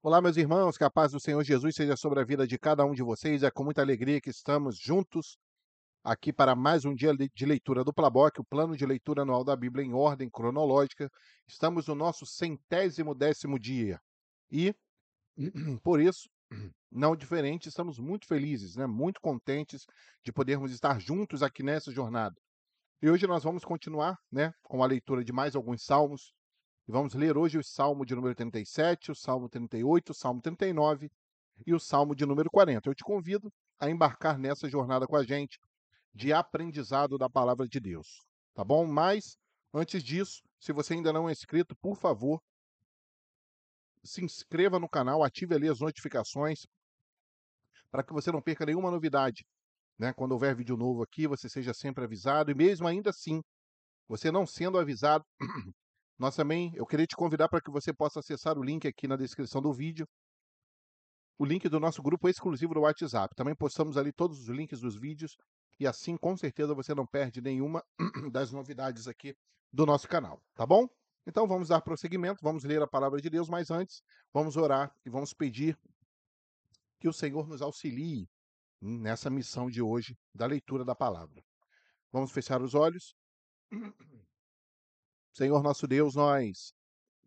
Olá, meus irmãos, que a paz do Senhor Jesus seja sobre a vida de cada um de vocês. É com muita alegria que estamos juntos aqui para mais um dia de leitura do Plaboc, o plano de leitura anual da Bíblia em ordem cronológica. Estamos no nosso 110º dia e, por isso, não diferente, estamos muito felizes, né? Muito contentes de podermos estar juntos aqui nessa jornada. E hoje nós vamos continuar, né, com a leitura de mais alguns salmos. E vamos ler hoje o Salmo de número 37, o Salmo 38, o Salmo 39 e o Salmo de número 40. Eu te convido a embarcar nessa jornada com a gente de aprendizado da palavra de Deus, tá bom? Mas, antes disso, se você ainda não é inscrito, por favor, se inscreva no canal, ative ali as notificações para que você não perca nenhuma novidade, né? Quando houver vídeo novo aqui, você seja sempre avisado. E mesmo ainda assim, você não sendo avisado, nós também, eu queria te convidar para que você possa acessar o link aqui na descrição do vídeo, o link do nosso grupo exclusivo do WhatsApp. Também postamos ali todos os links dos vídeos e assim, com certeza, você não perde nenhuma das novidades aqui do nosso canal, tá bom? Então vamos dar prosseguimento, vamos ler a palavra de Deus, mas antes vamos orar e vamos pedir que o Senhor nos auxilie nessa missão de hoje da leitura da palavra. Vamos fechar os olhos. Senhor nosso Deus, nós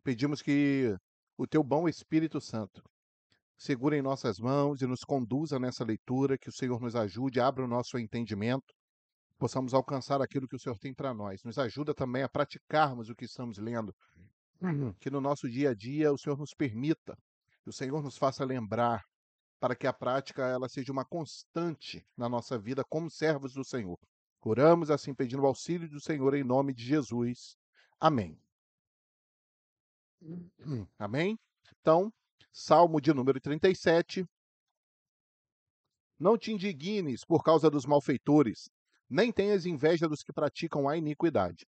pedimos que o teu bom Espírito Santo segure em nossas mãos e nos conduza nessa leitura, que o Senhor nos ajude, abra o nosso entendimento, possamos alcançar aquilo que o Senhor tem para nós. Nos ajuda também a praticarmos o que estamos lendo, que no nosso dia a dia o Senhor nos permita, que o Senhor nos faça lembrar, para que a prática ela seja uma constante na nossa vida como servos do Senhor. Oramos assim pedindo o auxílio do Senhor em nome de Jesus. Amém. Amém? Então, Salmo de número 37. Não te indignes por causa dos malfeitores, nem tenhas inveja dos que praticam a iniquidade,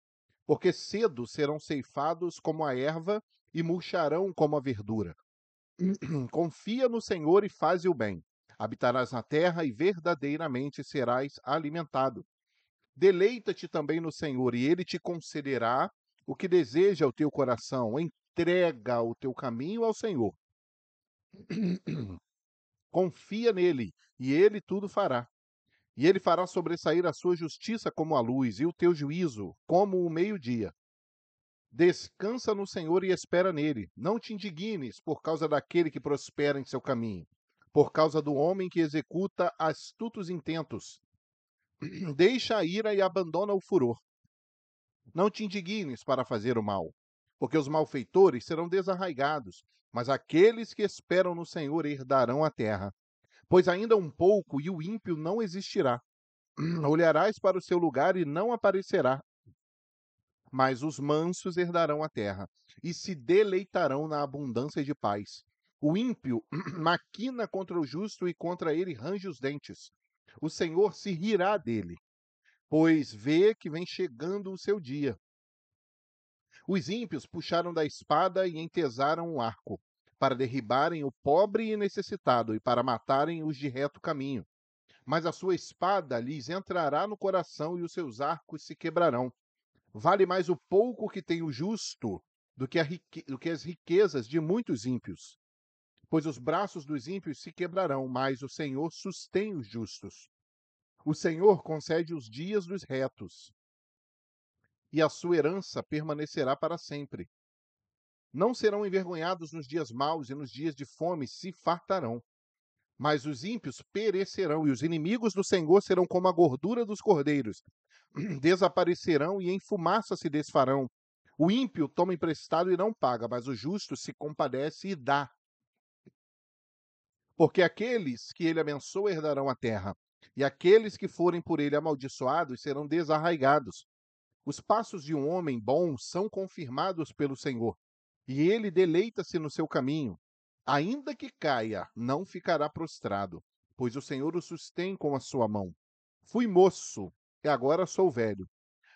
porque cedo serão ceifados como a erva e murcharão como a verdura. Confia no Senhor e faze o bem. Habitarás na terra e verdadeiramente serás alimentado. Deleita-te também no Senhor e ele te concederá o que deseja o teu coração. Entrega o teu caminho ao Senhor. Confia nele e ele tudo fará. E ele fará sobressair a sua justiça como a luz e o teu juízo como o meio-dia. Descansa no Senhor e espera nele. Não te indignes por causa daquele que prospera em seu caminho, por causa do homem que executa astutos intentos. Deixa a ira e abandona o furor. Não te indignes para fazer o mal, porque os malfeitores serão desarraigados, mas aqueles que esperam no Senhor herdarão a terra. Pois ainda um pouco e o ímpio não existirá. Olharás para o seu lugar e não aparecerá. Mas os mansos herdarão a terra e se deleitarão na abundância de paz. O ímpio maquina contra o justo e contra ele range os dentes. O Senhor se rirá dele, pois vê que vem chegando o seu dia. Os ímpios puxaram da espada e entesaram o arco, para derribarem o pobre e necessitado e para matarem os de reto caminho. Mas a sua espada lhes entrará no coração e os seus arcos se quebrarão. Vale mais o pouco que tem o justo do que, do que as riquezas de muitos ímpios. Pois os braços dos ímpios se quebrarão, mas o Senhor sustém os justos. O Senhor concede os dias dos retos, e a sua herança permanecerá para sempre. Não serão envergonhados nos dias maus e nos dias de fome se fartarão. Mas os ímpios perecerão, e os inimigos do Senhor serão como a gordura dos cordeiros. Desaparecerão e em fumaça se desfarão. O ímpio toma emprestado e não paga, mas o justo se compadece e dá. Porque aqueles que ele abençoa herdarão a terra, e aqueles que forem por ele amaldiçoados serão desarraigados. Os passos de um homem bom são confirmados pelo Senhor, e ele deleita-se no seu caminho. Ainda que caia, não ficará prostrado, pois o Senhor o sustém com a sua mão. Fui moço, e agora sou velho,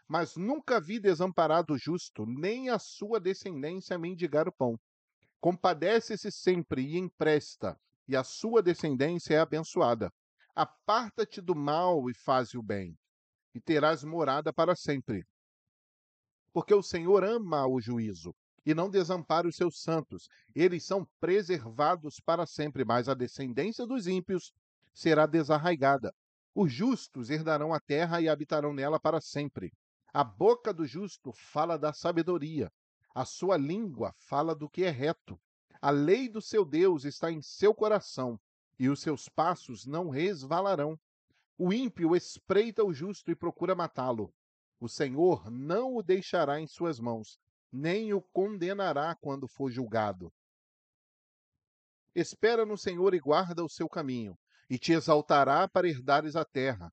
mas nunca vi desamparado o justo, nem a sua descendência mendigar o pão. Compadece-se sempre e empresta, e a sua descendência é abençoada. Aparta-te do mal e faze o bem, e terás morada para sempre. Porque o Senhor ama o juízo e não desampare os seus santos. Eles são preservados para sempre, mas a descendência dos ímpios será desarraigada. Os justos herdarão a terra e habitarão nela para sempre. A boca do justo fala da sabedoria, a sua língua fala do que é reto. A lei do seu Deus está em seu coração, e os seus passos não resvalarão. O ímpio espreita o justo e procura matá-lo. O Senhor não o deixará em suas mãos, nem o condenará quando for julgado. Espera no Senhor e guarda o seu caminho, e te exaltará para herdares a terra.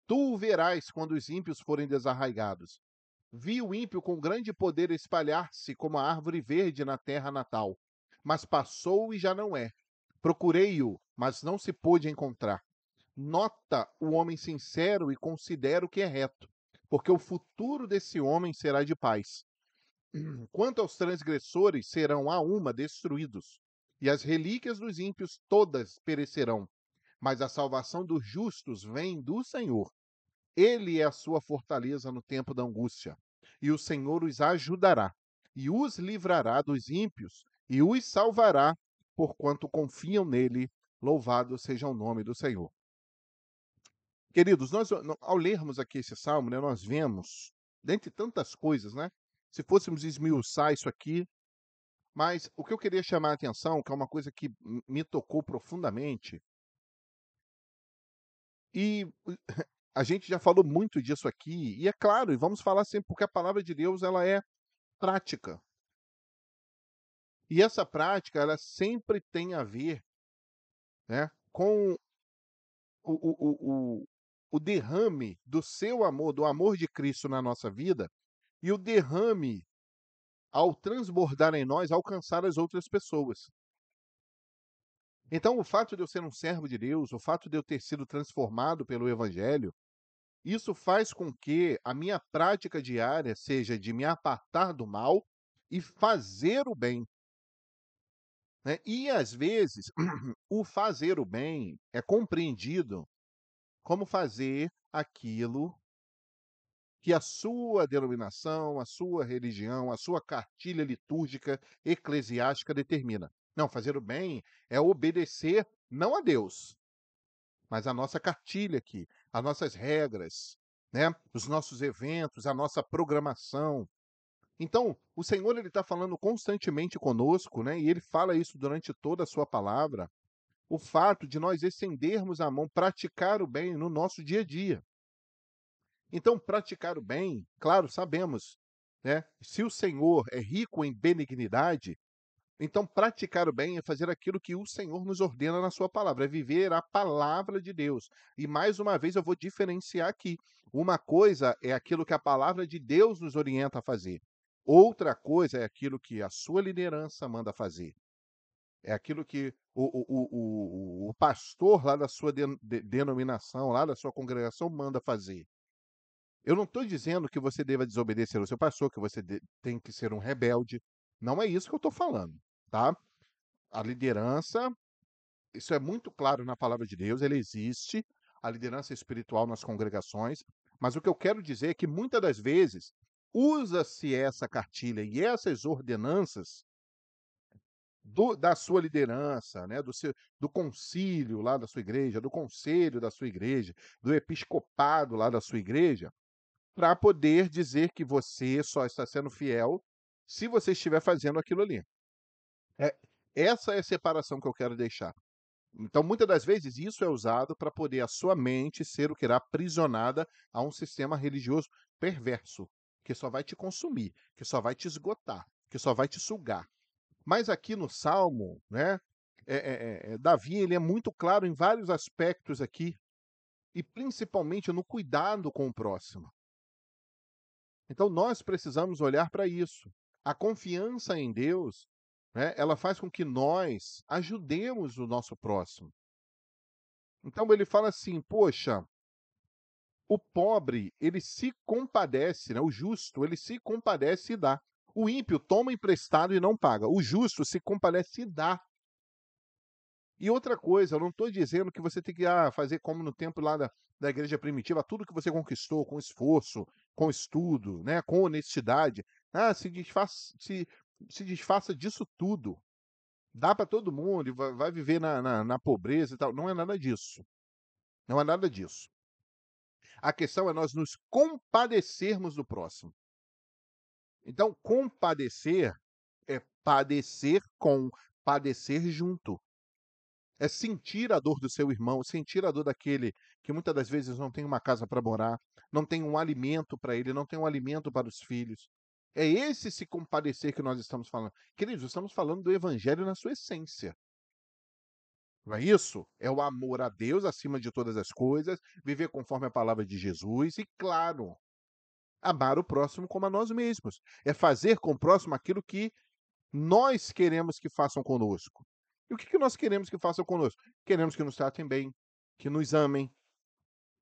Tu o verás quando os ímpios forem desarraigados. Vi o ímpio com grande poder espalhar-se como a árvore verde na terra natal, mas passou e já não é. Procurei-o, mas não se pôde encontrar. Nota o homem sincero e considera o que é reto, porque o futuro desse homem será de paz. Quanto aos transgressores, serão a uma destruídos, e as relíquias dos ímpios todas perecerão. Mas a salvação dos justos vem do Senhor. Ele é a sua fortaleza no tempo da angústia, e o Senhor os ajudará, e os livrará dos ímpios, e os salvará, porquanto confiam nele. Louvado seja o nome do Senhor. Queridos, nós, ao lermos aqui esse salmo, né, nós vemos, dentre tantas coisas, né, se fôssemos esmiuçar isso aqui, mas o que eu queria chamar a atenção, que é uma coisa que me tocou profundamente, e a gente já falou muito disso aqui, e é claro, e vamos falar sempre, porque a palavra de Deus ela é prática. E essa prática, ela sempre tem a ver, né, com o, o, o, o derrame do seu amor, do amor de Cristo na nossa vida, e o derrame ao transbordar em nós, alcançar as outras pessoas. Então, o fato de eu ser um servo de Deus, o fato de eu ter sido transformado pelo Evangelho, isso faz com que a minha prática diária seja de me apartar do mal e fazer o bem. Né? E, às vezes, o fazer o bem é compreendido como fazer aquilo que a sua denominação, a sua religião, a sua cartilha litúrgica eclesiástica determina. Não, fazer o bem é obedecer não a Deus, mas a nossa cartilha aqui, as nossas regras, né? Os nossos eventos, a nossa programação. Então, o Senhor ele está falando constantemente conosco, né? E ele fala isso durante toda a sua palavra. O fato de nós estendermos a mão, praticar o bem no nosso dia a dia. Então, praticar o bem, claro, sabemos, né? Se o Senhor é rico em benignidade, então praticar o bem é fazer aquilo que o Senhor nos ordena na sua palavra, é viver a palavra de Deus. E mais uma vez eu vou diferenciar aqui. Uma coisa é aquilo que a palavra de Deus nos orienta a fazer. Outra coisa é aquilo que a sua liderança manda fazer. É aquilo que o pastor lá da sua denominação, lá da sua congregação manda fazer. Eu não estou dizendo que você deva desobedecer ao seu pastor, que você tem que ser um rebelde. Não é isso que eu estou falando, tá? A liderança, isso é muito claro na palavra de Deus, ela existe, a liderança espiritual nas congregações, mas o que eu quero dizer é que muitas das vezes usa-se essa cartilha e essas ordenanças da sua liderança, né, do concílio lá da sua igreja, do conselho da sua igreja, do episcopado lá da sua igreja, para poder dizer que você só está sendo fiel se você estiver fazendo aquilo ali. É, essa é a separação que eu quero deixar. Então, muitas das vezes, isso é usado para poder a sua mente ser o que irá aprisionada a um sistema religioso perverso, que só vai te consumir, que só vai te esgotar, que só vai te sugar. Mas aqui no Salmo, né, Davi ele é muito claro em vários aspectos aqui, e principalmente no cuidado com o próximo. Então nós precisamos olhar para isso. A confiança em Deus, né, ela faz com que nós ajudemos o nosso próximo. Então ele fala assim: poxa, o pobre, ele se compadece, né? O justo, ele se compadece e dá. O ímpio toma emprestado e não paga. O justo se compadece e dá. E outra coisa, eu não estou dizendo que você tem que fazer como no tempo lá da igreja primitiva, tudo que você conquistou com esforço, com estudo, né, com honestidade. Se desfaz, se desfaça disso tudo. Dá para todo mundo e vai viver na pobreza e tal. Não é nada disso. Não é nada disso. A questão é nós nos compadecermos do próximo. Então, compadecer é padecer com, padecer junto. É sentir a dor do seu irmão, sentir a dor daquele que muitas das vezes não tem uma casa para morar, não tem um alimento para ele, não tem um alimento para os filhos. É esse se compadecer que nós estamos falando. Queridos, estamos falando do evangelho na sua essência. Não é isso? É o amor a Deus acima de todas as coisas, viver conforme a palavra de Jesus e, claro, amar o próximo como a nós mesmos. É fazer com o próximo aquilo que nós queremos que façam conosco. E o que que nós queremos que façam conosco? Queremos que nos tratem bem, que nos amem,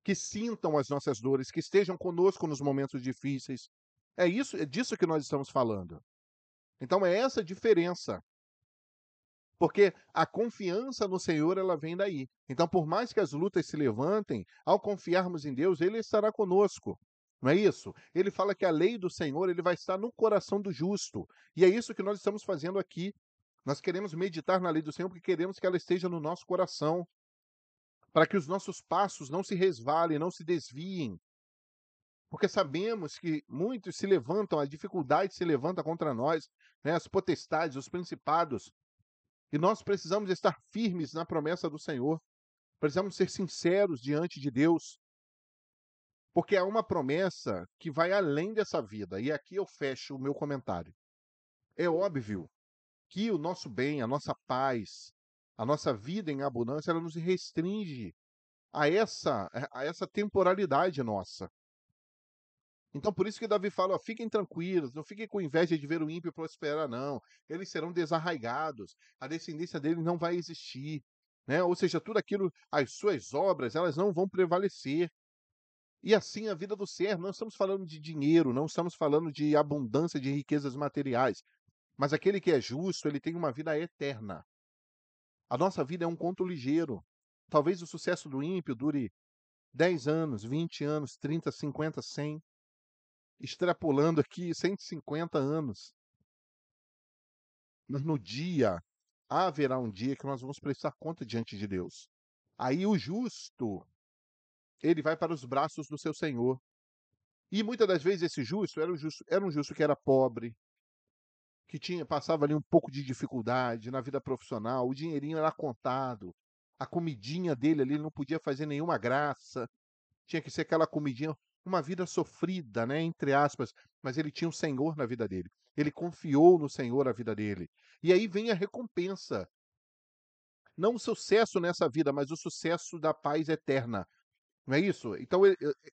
que sintam as nossas dores, que estejam conosco nos momentos difíceis. É isso, é disso que nós estamos falando. Então é essa a diferença. Porque a confiança no Senhor, ela vem daí. Então, por mais que as lutas se levantem, ao confiarmos em Deus, Ele estará conosco. Não é isso? Ele fala que a lei do Senhor, ele vai estar no coração do justo. E é isso que nós estamos fazendo aqui. Nós queremos meditar na lei do Senhor porque queremos que ela esteja no nosso coração, para que os nossos passos não se resvalem, não se desviem. Porque sabemos que muitos se levantam, a dificuldade se levanta contra nós, né? As potestades, os principados. E nós precisamos estar firmes na promessa do Senhor. Precisamos ser sinceros diante de Deus, porque há uma promessa que vai além dessa vida. E aqui eu fecho o meu comentário. É óbvio que o nosso bem, a nossa paz, a nossa vida em abundância, ela nos restringe a essa temporalidade nossa. Então, por isso que Davi fala: ó, fiquem tranquilos, não fiquem com inveja de ver o ímpio prosperar, não. Eles serão desarraigados, a descendência deles não vai existir. Né? Ou seja, tudo aquilo, as suas obras, elas não vão prevalecer. E assim a vida do servo, não estamos falando de dinheiro, não estamos falando de abundância de riquezas materiais, mas aquele que é justo, ele tem uma vida eterna. A nossa vida é um conto ligeiro. Talvez o sucesso do ímpio dure 10 anos, 20 anos, 30, 50, 100, extrapolando aqui 150 anos. Mas no dia, haverá um dia que nós vamos prestar conta diante de Deus. Aí o justo, ele vai para os braços do seu Senhor. E muitas das vezes esse justo era um justo que era pobre, que passava ali um pouco de dificuldade na vida profissional, o dinheirinho era contado, a comidinha dele ali não podia fazer nenhuma graça, tinha que ser aquela comidinha, uma vida sofrida, né, entre aspas, mas ele tinha o Senhor na vida dele. Ele confiou no Senhor a vida dele. E aí vem a recompensa. Não o sucesso nessa vida, mas o sucesso da paz eterna. Não é isso? Então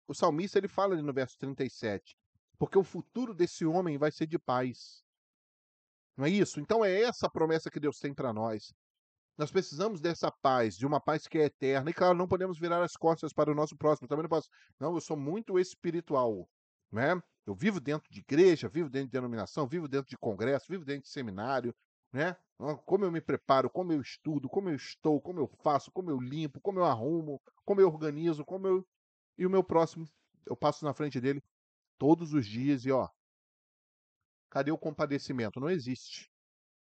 o salmista ele fala ali no verso 37, porque o futuro desse homem vai ser de paz. Não é isso? Então é essa a promessa que Deus tem para nós. Nós precisamos dessa paz, de uma paz que é eterna. E claro, não podemos virar as costas para o nosso próximo. Também não posso. Não, eu sou muito espiritual, né? Eu vivo dentro de igreja, vivo dentro de denominação, vivo dentro de congresso, vivo dentro de seminário, né? Como eu me preparo, como eu estudo, como eu estou, como eu faço, como eu limpo, como eu arrumo, como eu organizo, e o meu próximo, eu passo na frente dele todos os dias e ó, cadê o compadecimento? Não existe.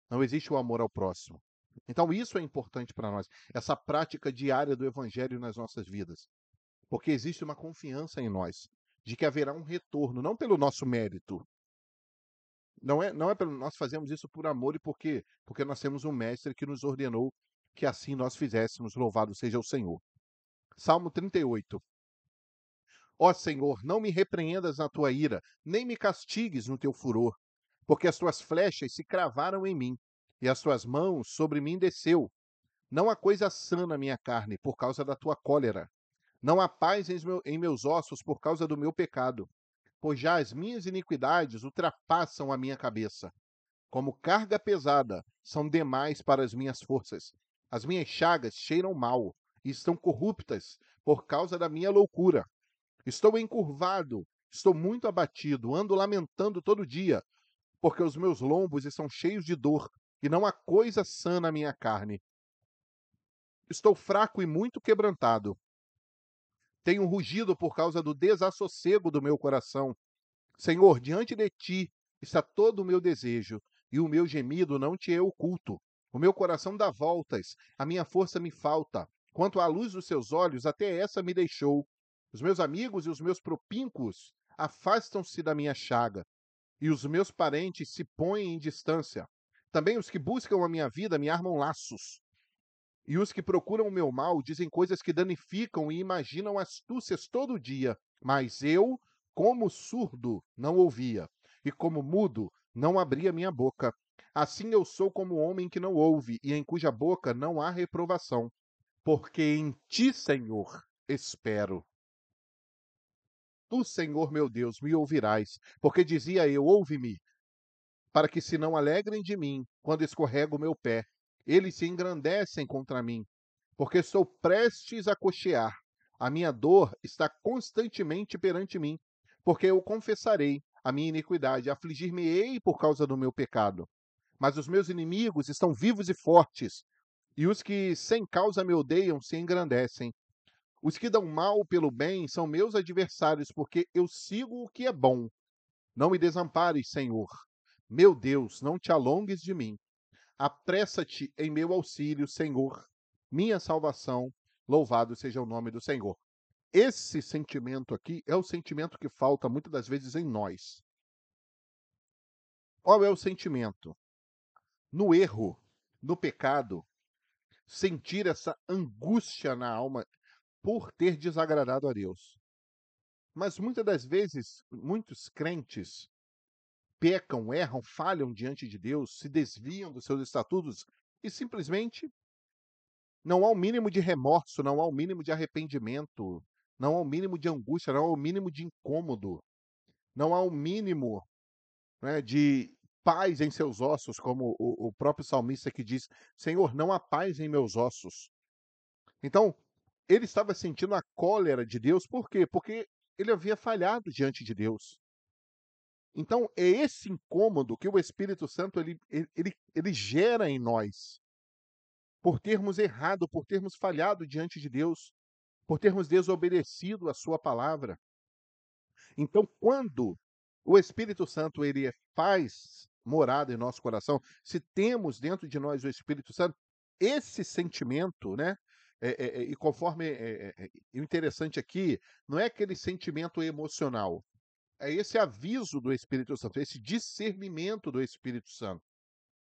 Não existe o amor ao próximo. Então isso é importante para nós, essa prática diária do evangelho nas nossas vidas, porque existe uma confiança em nós de que haverá um retorno, não pelo nosso mérito. Não é pelo nós fazemos isso por amor e porque nós temos um mestre que nos ordenou que assim nós fizéssemos, louvado seja o Senhor. Salmo 38. Ó Senhor, não me repreendas na tua ira, nem me castigues no teu furor, porque as tuas flechas se cravaram em mim, e as tuas mãos sobre mim desceu. Não há coisa sã na minha carne por causa da tua cólera. Não há paz em meus ossos por causa do meu pecado, pois já as minhas iniquidades ultrapassam a minha cabeça. Como carga pesada, são demais para as minhas forças. As minhas chagas cheiram mal e estão corruptas por causa da minha loucura. Estou encurvado, estou muito abatido, ando lamentando todo dia, porque os meus lombos estão cheios de dor e não há coisa sã na minha carne. Estou fraco e muito quebrantado. Tenho rugido por causa do desassossego do meu coração. Senhor, diante de ti está todo o meu desejo, e o meu gemido não te é oculto. O meu coração dá voltas, a minha força me falta. Quanto à luz dos seus olhos, até essa me deixou. Os meus amigos e os meus propíncos afastam-se da minha chaga, e os meus parentes se põem em distância. Também os que buscam a minha vida me armam laços. E os que procuram o meu mal dizem coisas que danificam e imaginam astúcias todo dia. Mas eu, como surdo, não ouvia, e como mudo, não abria minha boca. Assim eu sou como homem que não ouve, e em cuja boca não há reprovação. Porque em ti, Senhor, espero. Tu, Senhor meu Deus, me ouvirás. Porque dizia eu, ouve-me, para que se não alegrem de mim quando escorrega o meu pé. Eles se engrandecem contra mim, porque sou prestes a coxear. A minha dor está constantemente perante mim, porque eu confessarei a minha iniquidade, afligir-me-ei por causa do meu pecado. Mas os meus inimigos estão vivos e fortes, e os que sem causa me odeiam se engrandecem. Os que dão mal pelo bem são meus adversários, porque eu sigo o que é bom. Não me desampares, Senhor. Meu Deus, não te alongues de mim. Apressa-te em meu auxílio, Senhor, minha salvação. Louvado seja o nome do Senhor. Esse sentimento aqui é o sentimento que falta muitas das vezes em nós. Qual é o sentimento? No erro, no pecado, sentir essa angústia na alma por ter desagradado a Deus. Mas muitas das vezes, muitos crentes pecam, erram, falham diante de Deus, se desviam dos seus estatutos e simplesmente não há o mínimo de remorso, não há o mínimo de arrependimento, não há o mínimo de angústia, não há o mínimo de incômodo, não há o mínimo, né, de paz em seus ossos, como o próprio salmista que diz: Senhor, não há paz em meus ossos. Então, ele estava sentindo a cólera de Deus, por quê? Porque ele havia falhado diante de Deus. Então, é esse incômodo que o Espírito Santo ele gera em nós, por termos errado, por termos falhado diante de Deus, por termos desobedecido a sua palavra. Então, quando o Espírito Santo ele faz morada em nosso coração, se temos dentro de nós o Espírito Santo, esse sentimento, né? E conforme o interessante aqui, não é aquele sentimento emocional, é esse aviso do Espírito Santo, esse discernimento do Espírito Santo.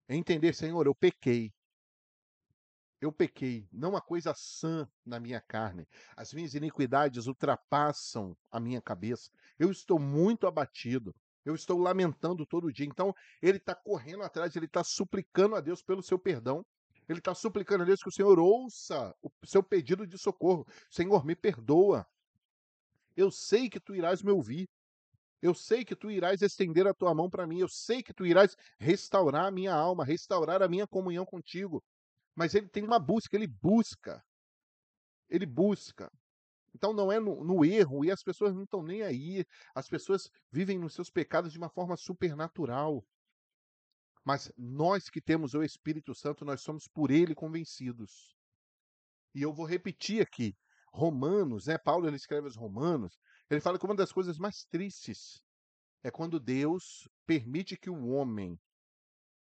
É entender, Senhor, eu pequei, não há coisa sã na minha carne. As minhas iniquidades ultrapassam a minha cabeça. Eu estou muito abatido. Eu estou lamentando todo dia. Então, ele está correndo atrás, ele está suplicando a Deus pelo seu perdão. Ele está suplicando a Deus que o Senhor ouça o seu pedido de socorro. Senhor, me perdoa. Eu sei que tu irás me ouvir. Eu sei que tu irás estender a tua mão para mim. Eu sei que tu irás restaurar a minha alma, restaurar a minha comunhão contigo. Mas ele tem uma busca, ele busca. Ele busca. Então não é no erro, e as pessoas não estão nem aí. As pessoas vivem nos seus pecados de uma forma supernatural. Mas nós que temos o Espírito Santo, nós somos por ele convencidos. E eu vou repetir aqui. Romanos, né? Paulo ele escreve aos Romanos, ele fala que uma das coisas mais tristes é quando Deus permite que o homem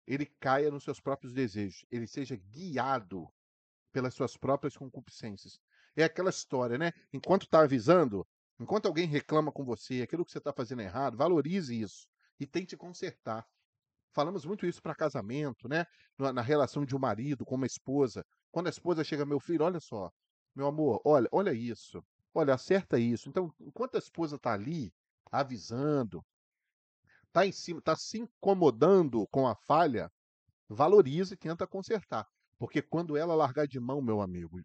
ele caia nos seus próprios desejos, ele seja guiado pelas suas próprias concupiscências. É aquela história, né? Enquanto está avisando, enquanto alguém reclama com você, aquilo que você está fazendo errado, valorize isso e tente consertar. Falamos muito isso para casamento, né? Na relação de um marido com uma esposa. Quando a esposa chega, meu filho, olha só, meu amor, olha isso, olha, acerta isso. Então, enquanto a esposa está ali, avisando, está em cima, está se incomodando com a falha, valoriza e tenta consertar. Porque quando ela largar de mão, meu amigo,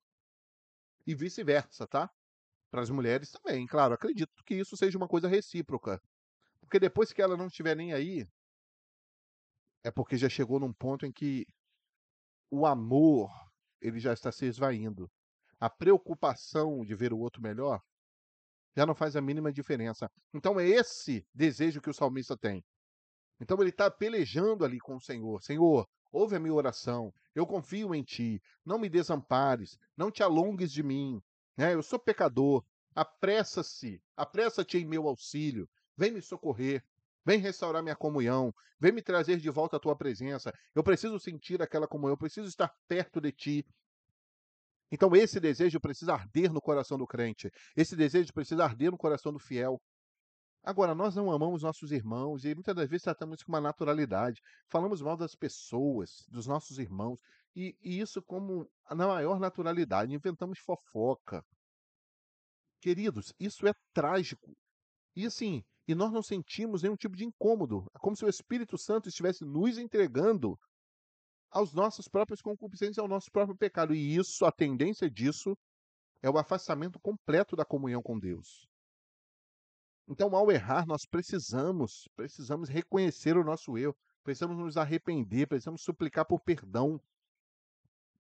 e vice-versa, tá? Para as mulheres também, claro, acredito que isso seja uma coisa recíproca. Porque depois que ela não estiver nem aí, é porque já chegou num ponto em que o amor, ele já está se esvaindo. A preocupação de ver o outro melhor já não faz a mínima diferença. Então é esse desejo que o salmista tem. Então ele está pelejando ali com o Senhor. Senhor, ouve a minha oração. Eu confio em ti. Não me desampares. Não te alongues de mim. Né? Eu sou pecador. Apressa-te em meu auxílio. Vem me socorrer. Vem restaurar minha comunhão, vem me trazer de volta a tua presença. Eu preciso sentir aquela comunhão, eu preciso estar perto de ti. Então esse desejo precisa arder no coração do crente, esse desejo precisa arder no coração do fiel. Agora, nós não amamos nossos irmãos e muitas das vezes tratamos isso com uma naturalidade. Falamos mal das pessoas, dos nossos irmãos, e isso como na maior naturalidade. Inventamos fofoca. Queridos, isso é trágico. E assim, e nós não sentimos nenhum tipo de incômodo. É como se o Espírito Santo estivesse nos entregando aos nossos próprios concupiscências, ao nosso próprio pecado. E isso, a tendência disso, é o afastamento completo da comunhão com Deus. Então, ao errar, nós precisamos reconhecer o nosso erro, precisamos nos arrepender, precisamos suplicar por perdão,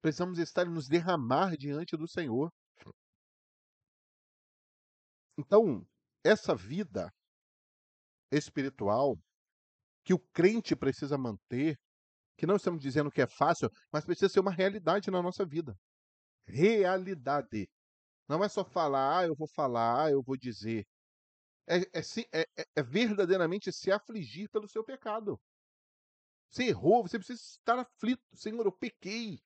precisamos estar e nos derramar diante do Senhor. Então, essa vida espiritual que o crente precisa manter, que não estamos dizendo que é fácil, mas precisa ser uma realidade na nossa vida. Realidade. Não é só falar, eu vou dizer. É verdadeiramente se afligir pelo seu pecado. Você errou, você precisa estar aflito. Senhor, eu pequei.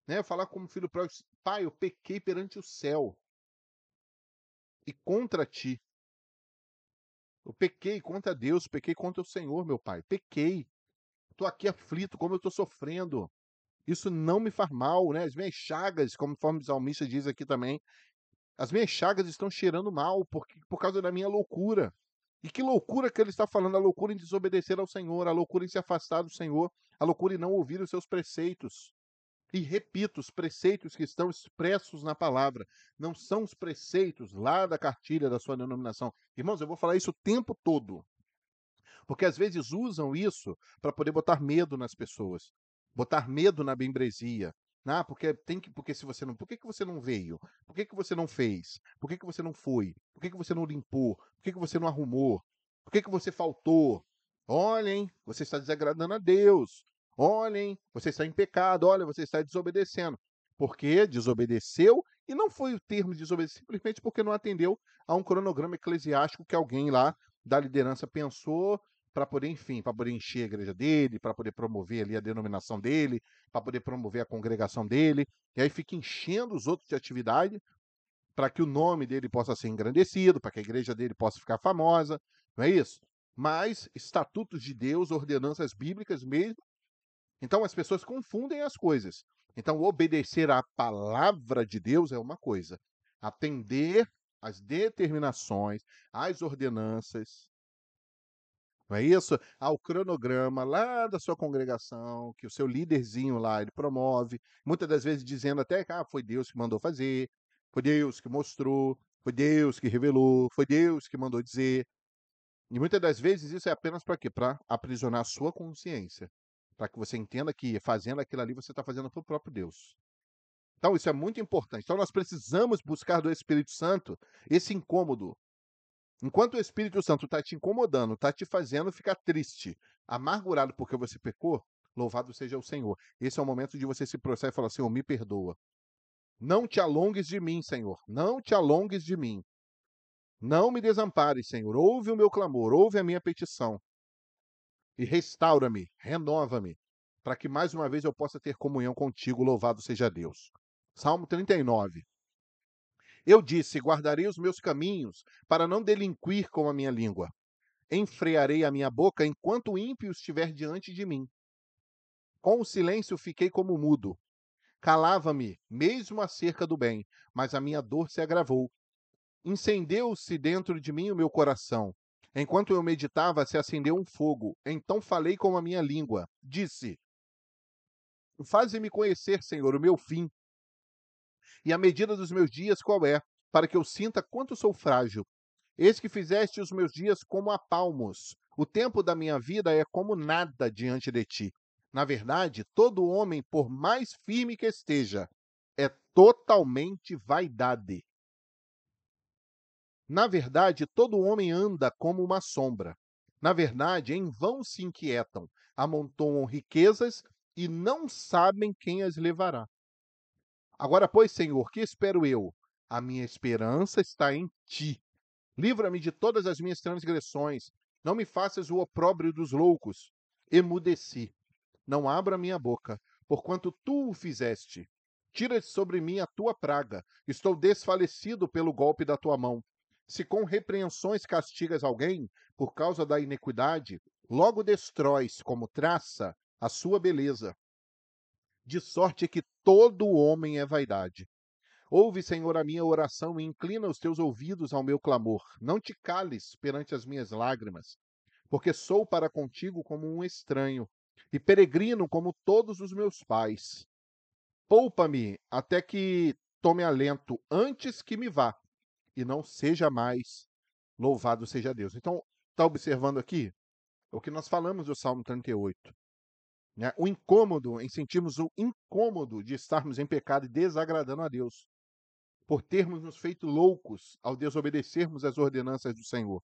Né? Falar como filho pródigo, pai, eu pequei perante o céu e contra ti. Eu pequei contra Deus, pequei contra o Senhor, meu pai. Pequei. Estou aqui aflito, como eu estou sofrendo. Isso não me faz mal, né? As minhas chagas, conforme o salmista diz aqui também, as minhas chagas estão cheirando mal por causa da minha loucura. E que loucura que ele está falando? A loucura em desobedecer ao Senhor, a loucura em se afastar do Senhor, a loucura em não ouvir os seus preceitos. E repito, os preceitos que estão expressos na palavra não são os preceitos lá da cartilha da sua denominação. Irmãos, eu vou falar isso o tempo todo, porque às vezes usam isso para poder botar medo nas pessoas, botar medo na membresia. Ah, porque se você não, por que você não veio? Por que você não fez? Por que você não foi? Por que você não limpou? Por que você não arrumou? Por que você faltou? Olhem, você está desagradando a Deus. Olhem, você está em pecado. Olha, você está desobedecendo. Porque desobedeceu e não foi o termo desobedecer, simplesmente porque não atendeu a um cronograma eclesiástico que alguém lá da liderança pensou para poder, enfim, para poder encher a igreja dele, para poder promover ali a denominação dele, para poder promover a congregação dele, e aí fica enchendo os outros de atividade para que o nome dele possa ser engrandecido, para que a igreja dele possa ficar famosa, não é isso? Mas estatutos de Deus, ordenanças bíblicas mesmo, então as pessoas confundem as coisas. Então obedecer à palavra de Deus é uma coisa, atender às determinações, às ordenanças, não é isso? Ao cronograma lá da sua congregação, que o seu líderzinho lá ele promove, muitas das vezes dizendo até que foi Deus que mandou fazer, foi Deus que mostrou, foi Deus que revelou, foi Deus que mandou dizer. E muitas das vezes isso é apenas para quê? Para aprisionar a sua consciência, para que você entenda que fazendo aquilo ali você está fazendo para o próprio Deus. Então isso é muito importante. Então nós precisamos buscar do Espírito Santo esse incômodo. Enquanto o Espírito Santo está te incomodando, está te fazendo ficar triste, amargurado porque você pecou, louvado seja o Senhor. Esse é o momento de você se prostrar e falar: Senhor, me perdoa. Não te alongues de mim, Senhor. Não te alongues de mim. Não me desampares, Senhor. Ouve o meu clamor, ouve a minha petição. E restaura-me, renova-me, para que mais uma vez eu possa ter comunhão contigo. Louvado seja Deus. Salmo 39. Eu disse: guardarei os meus caminhos, para não delinquir com a minha língua. Enfrearei a minha boca enquanto o ímpio estiver diante de mim. Com o silêncio fiquei como mudo. Calava-me, mesmo acerca do bem, mas a minha dor se agravou. Incendeu-se dentro de mim o meu coração. Enquanto eu meditava, se acendeu um fogo. Então falei com a minha língua. Disse: faze-me conhecer, Senhor, o meu fim, e a medida dos meus dias qual é, para que eu sinta quanto sou frágil. Eis que fizeste os meus dias como a palmos. O tempo da minha vida é como nada diante de ti. Na verdade, todo homem, por mais firme que esteja, é totalmente vaidade. Na verdade, todo homem anda como uma sombra. Na verdade, em vão se inquietam, amontoam riquezas e não sabem quem as levará. Agora, pois, Senhor, que espero eu? A minha esperança está em ti. Livra-me de todas as minhas transgressões Não me faças o opróbrio dos loucos. Emudeci. Não abra minha boca, porquanto tu o fizeste. Tira de sobre mim a tua praga. Estou desfalecido pelo golpe da tua mão. Se com repreensões castigas alguém por causa da iniquidade, logo destróis como traça a sua beleza. De sorte que todo homem é vaidade. Ouve, Senhor, a minha oração e inclina os teus ouvidos ao meu clamor. Não te cales perante as minhas lágrimas, porque sou para contigo como um estranho e peregrino como todos os meus pais. Poupa-me até que tome alento antes que me vá e não seja mais. Louvado seja Deus. Então, está observando aqui o que nós falamos do Salmo 38. Né? O incômodo, em sentirmos o incômodo de estarmos em pecado e desagradando a Deus, por termos nos feito loucos ao desobedecermos as ordenanças do Senhor.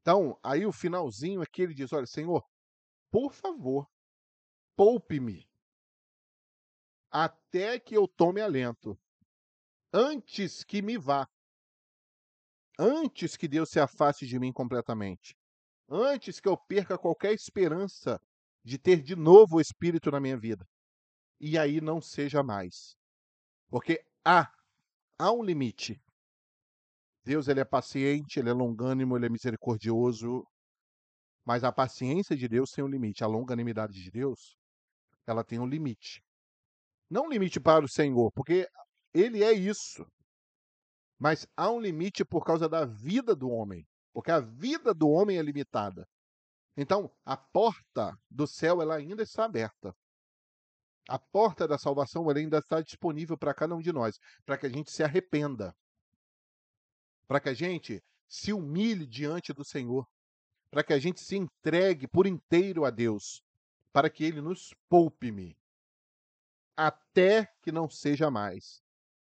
Então, aí o finalzinho aqui ele diz: olha, Senhor, por favor, poupe-me até que eu tome alento, antes que me vá, antes que Deus se afaste de mim completamente, antes que eu perca qualquer esperança de ter de novo o Espírito na minha vida. E aí não seja mais. Porque há um limite. Deus, ele é paciente, ele é longânimo, ele é misericordioso, mas a paciência de Deus tem um limite. A longanimidade de Deus, ela tem um limite. Não um limite para o Senhor, porque ele é isso. Mas há um limite por causa da vida do homem, porque a vida do homem é limitada. Então, a porta do céu ela ainda está aberta. A porta da salvação ela ainda está disponível para cada um de nós, para que a gente se arrependa, para que a gente se humilhe diante do Senhor, para que a gente se entregue por inteiro a Deus, para que Ele nos poupe-me, até que não seja mais.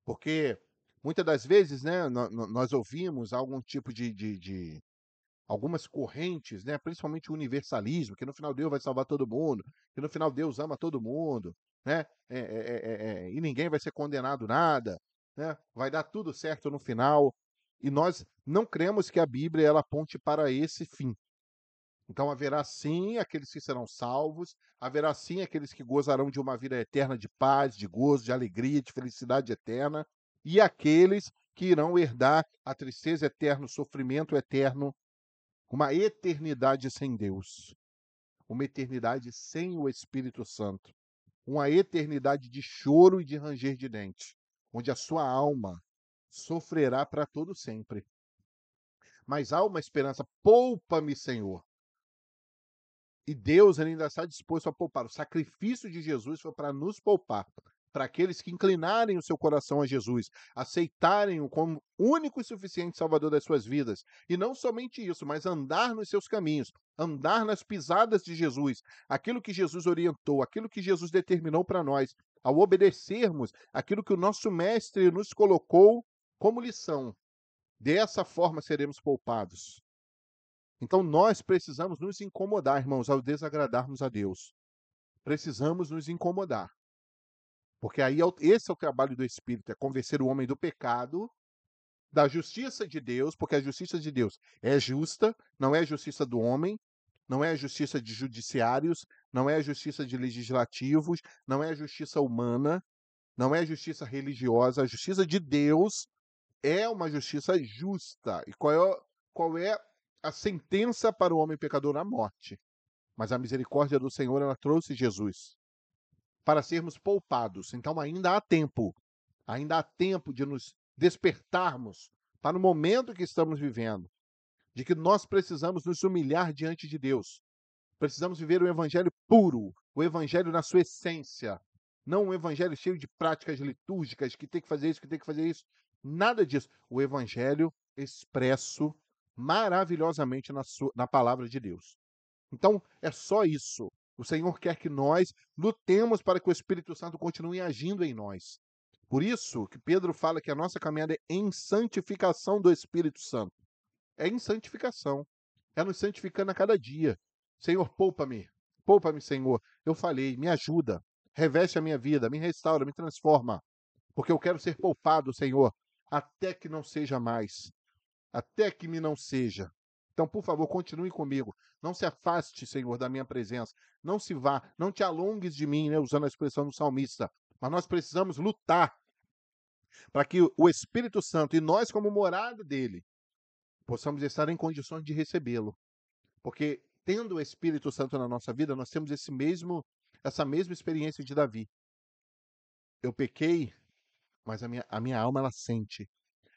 Porque muitas das vezes, né, nós ouvimos algum tipo de algumas correntes, né, principalmente o universalismo, que no final Deus vai salvar todo mundo, que no final Deus ama todo mundo, né, e ninguém vai ser condenado nada, né, vai dar tudo certo no final. E nós não cremos que a Bíblia ela aponte para esse fim. Então haverá sim aqueles que serão salvos, haverá sim aqueles que gozarão de uma vida eterna de paz, de gozo, de alegria, de felicidade eterna, e aqueles que irão herdar a tristeza eterna, o sofrimento eterno, uma eternidade sem Deus, uma eternidade sem o Espírito Santo, uma eternidade de choro e de ranger de dentes, onde a sua alma sofrerá para todo sempre. Mas há uma esperança, poupa-me, Senhor. E Deus ainda está disposto a poupar. O sacrifício de Jesus foi para nos poupar, para aqueles que inclinarem o seu coração a Jesus, aceitarem-o como único e suficiente Salvador das suas vidas. E não somente isso, mas andar nos seus caminhos, andar nas pisadas de Jesus, aquilo que Jesus orientou, aquilo que Jesus determinou para nós, ao obedecermos aquilo que o nosso Mestre nos colocou como lição. Dessa forma seremos poupados. Então nós precisamos nos incomodar, irmãos, ao desagradarmos a Deus. Precisamos nos incomodar. Porque aí esse é o trabalho do Espírito, é convencer o homem do pecado, da justiça de Deus, porque a justiça de Deus é justa, não é a justiça do homem, não é a justiça de judiciários, não é a justiça de legislativos, não é a justiça humana, não é a justiça religiosa, a justiça de Deus é uma justiça justa. E qual é a sentença para o homem pecador? A morte. Mas a misericórdia do Senhor, ela trouxe Jesus para sermos poupados. Então ainda há tempo de nos despertarmos para o momento que estamos vivendo, de que nós precisamos nos humilhar diante de Deus. Precisamos viver o evangelho puro, o evangelho na sua essência, não um evangelho cheio de práticas litúrgicas, que tem que fazer isso, que tem que fazer isso. Nada disso. O evangelho expresso maravilhosamente na palavra de Deus. Então, é só isso. O Senhor quer que nós lutemos para que o Espírito Santo continue agindo em nós. Por isso que Pedro fala que a nossa caminhada é em santificação do Espírito Santo. É em santificação. É nos santificando a cada dia. Senhor, poupa-me. Poupa-me, Senhor. Eu falei, me ajuda. Reveste a minha vida, me restaura, me transforma. Porque eu quero ser poupado, Senhor, até que não seja mais. Até que me não seja. Então, por favor, continue comigo. Não se afaste, Senhor, da minha presença. Não se vá, não te alongues de mim, né, usando a expressão do salmista. Mas nós precisamos lutar para que o Espírito Santo e nós, como morada dele, possamos estar em condições de recebê-lo. Porque tendo o Espírito Santo na nossa vida, nós temos essa mesma experiência de Davi. Eu pequei, mas a minha alma ela sente,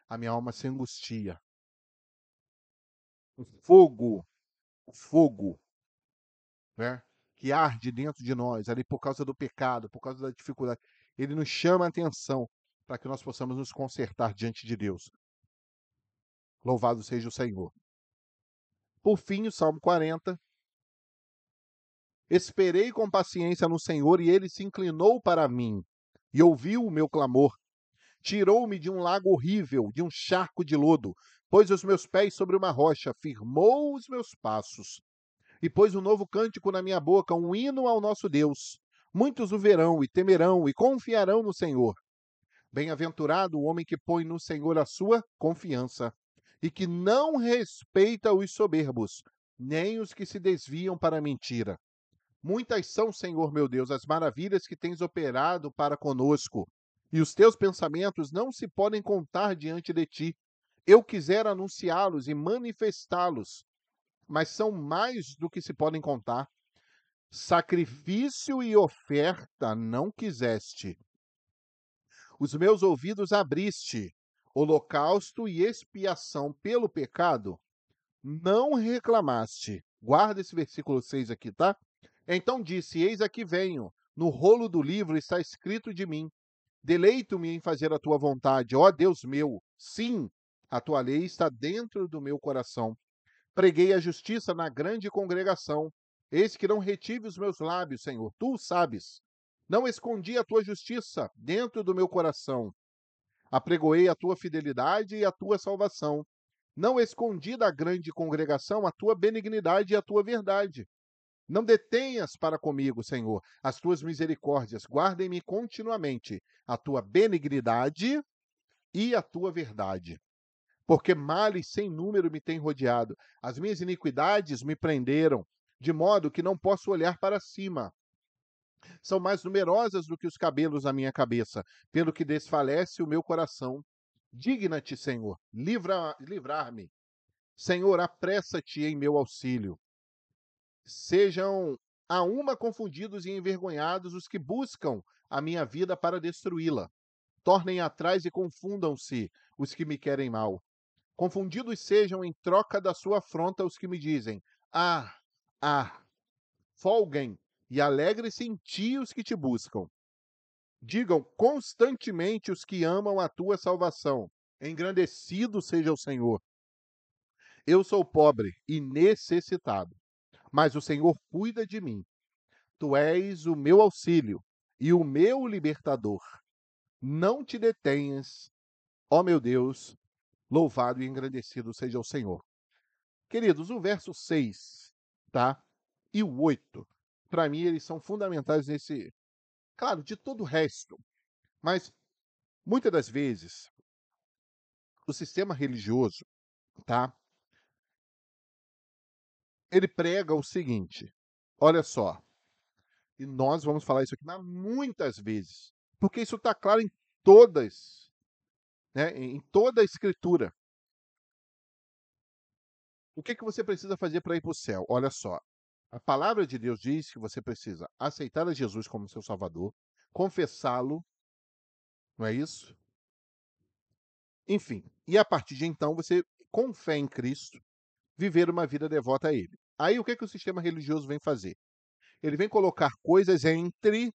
a minha alma se angustia. O fogo, né, que arde dentro de nós, ali por causa do pecado, por causa da dificuldade, ele nos chama a atenção para que nós possamos nos consertar diante de Deus. Louvado seja o Senhor. Por fim, o Salmo 40. Esperei com paciência no Senhor e ele se inclinou para mim e ouviu o meu clamor. Tirou-me de um lago horrível, de um charco de lodo, pôs os meus pés sobre uma rocha, firmou os meus passos e pôs um novo cântico na minha boca, um hino ao nosso Deus. Muitos o verão e temerão e confiarão no Senhor. Bem-aventurado o homem que põe no Senhor a sua confiança e que não respeita os soberbos, nem os que se desviam para a mentira. Muitas são, Senhor meu Deus, as maravilhas que tens operado para conosco, e os teus pensamentos não se podem contar diante de ti. Eu quisera anunciá-los e manifestá-los, mas são mais do que se podem contar. Sacrifício e oferta não quiseste. Os meus ouvidos abriste. Holocausto e expiação pelo pecado não reclamaste. Guarda esse versículo 6 aqui, tá? Então disse: Eis aqui venho. No rolo do livro está escrito de mim. Deleito-me em fazer a tua vontade, ó Deus meu. Sim, a tua lei está dentro do meu coração. Preguei a justiça na grande congregação. Eis que não retive os meus lábios, Senhor, tu o sabes. Não escondi a tua justiça dentro do meu coração. Apregoei a tua fidelidade e a tua salvação. Não escondi da grande congregação a tua benignidade e a tua verdade. Não detenhas para comigo, Senhor, as tuas misericórdias. Guardem-me continuamente a tua benignidade e a tua verdade. Porque males sem número me têm rodeado. As minhas iniquidades me prenderam, de modo que não posso olhar para cima. São mais numerosas do que os cabelos na minha cabeça, pelo que desfalece o meu coração. Digna-te, Senhor, livrar-me. Senhor, apressa-te em meu auxílio. Sejam a uma confundidos e envergonhados os que buscam a minha vida para destruí-la. Tornem atrás e confundam-se os que me querem mal. Confundidos sejam em troca da sua afronta os que me dizem: Ah, ah, folguem e alegrem-se em ti os que te buscam. Digam constantemente os que amam a tua salvação: Engrandecido seja o Senhor. Eu sou pobre e necessitado, mas o Senhor cuida de mim. Tu és o meu auxílio e o meu libertador. Não te detenhas, ó meu Deus, louvado e engrandecido seja o Senhor. Queridos, o verso 6, tá? E o 8, para mim, eles são fundamentais claro, de todo o resto. Mas, muitas das vezes, o sistema religioso, tá? Ele prega o seguinte, olha só, e nós vamos falar isso aqui muitas vezes, porque isso está claro em todas, né, em toda a Escritura. O que que você precisa fazer para ir para o céu? Olha só, a palavra de Deus diz que você precisa aceitar a Jesus como seu Salvador, confessá-lo, não é isso? Enfim, e a partir de então você, com fé em Cristo, viver uma vida devota a Ele. Aí o que que o sistema religioso vem fazer? Ele vem colocar coisas entre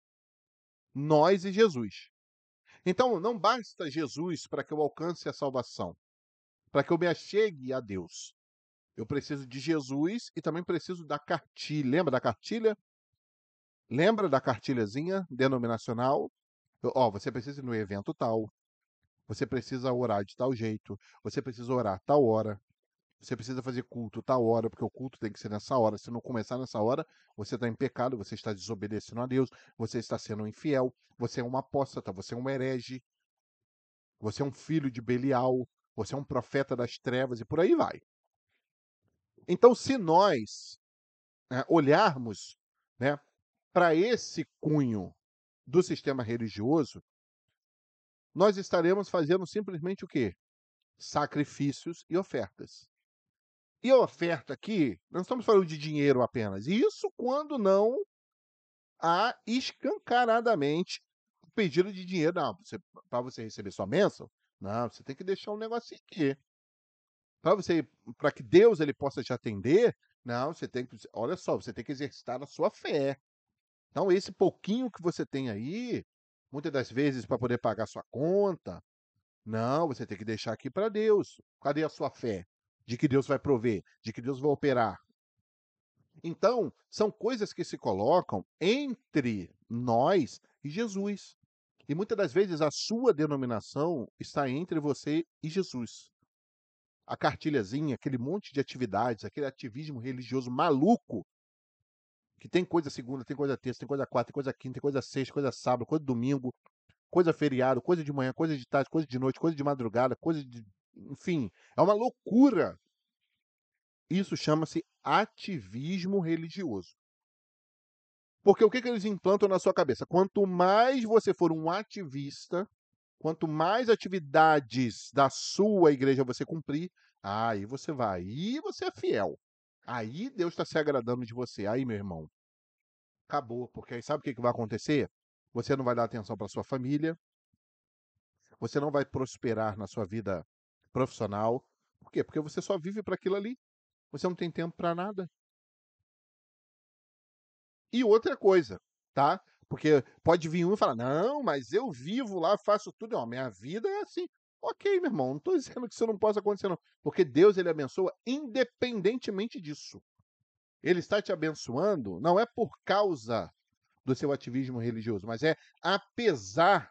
nós e Jesus. Então, não basta Jesus para que eu alcance a salvação, para que eu me achegue a Deus. Eu preciso de Jesus e também preciso da cartilha. Lembra da cartilha? Lembra da cartilhazinha denominacional? Ó, você precisa ir no evento tal, você precisa orar de tal jeito, você precisa orar tal hora, você precisa fazer culto tal hora, porque o culto tem que ser nessa hora. Se não começar nessa hora, você está em pecado, você está desobedecendo a Deus, você está sendo infiel, você é um apóstata, você é um herege, você é um filho de Belial, você é um profeta das trevas e por aí vai. Então, se nós olharmos, né, para esse cunho do sistema religioso, nós estaremos fazendo simplesmente o quê? Sacrifícios e ofertas. E a oferta aqui, não estamos falando de dinheiro apenas. Isso quando não há escancaradamente pedido de dinheiro. Não, para você receber sua bênção, não, você tem que deixar um negocinho aqui. Para que Deus ele possa te atender, não, você tem que, olha só, você tem que exercitar a sua fé. Então, esse pouquinho que você tem aí, muitas das vezes para poder pagar sua conta, não, você tem que deixar aqui para Deus. Cadê a sua fé? De que Deus vai prover, de que Deus vai operar. Então, são coisas que se colocam entre nós e Jesus. E muitas das vezes a sua denominação está entre você e Jesus. A cartilhazinha, aquele monte de atividades, aquele ativismo religioso maluco, que tem coisa segunda, tem coisa terça, tem coisa quarta, tem coisa quinta, tem coisa sexta, coisa sábado, coisa domingo, coisa feriado, coisa de manhã, coisa de tarde, coisa de noite, coisa de madrugada, coisa de. Enfim, é uma loucura. Isso chama-se ativismo religioso. Porque o que eles implantam na sua cabeça? Quanto mais você for um ativista, quanto mais atividades da sua igreja você cumprir, aí você vai, aí você é fiel. Aí Deus está se agradando de você. Aí, meu irmão, acabou. Porque aí sabe o que vai acontecer? Você não vai dar atenção para sua família, você não vai prosperar na sua vida profissional. Por quê? Porque você só vive para aquilo ali. Você não tem tempo para nada. E outra coisa, tá? Porque pode vir um e falar: "Não, mas eu vivo lá, faço tudo". Não, minha vida é assim. Ok, meu irmão, não estou dizendo que isso não possa acontecer, não. Porque Deus, ele abençoa independentemente disso. Ele está te abençoando não é por causa do seu ativismo religioso, mas é apesar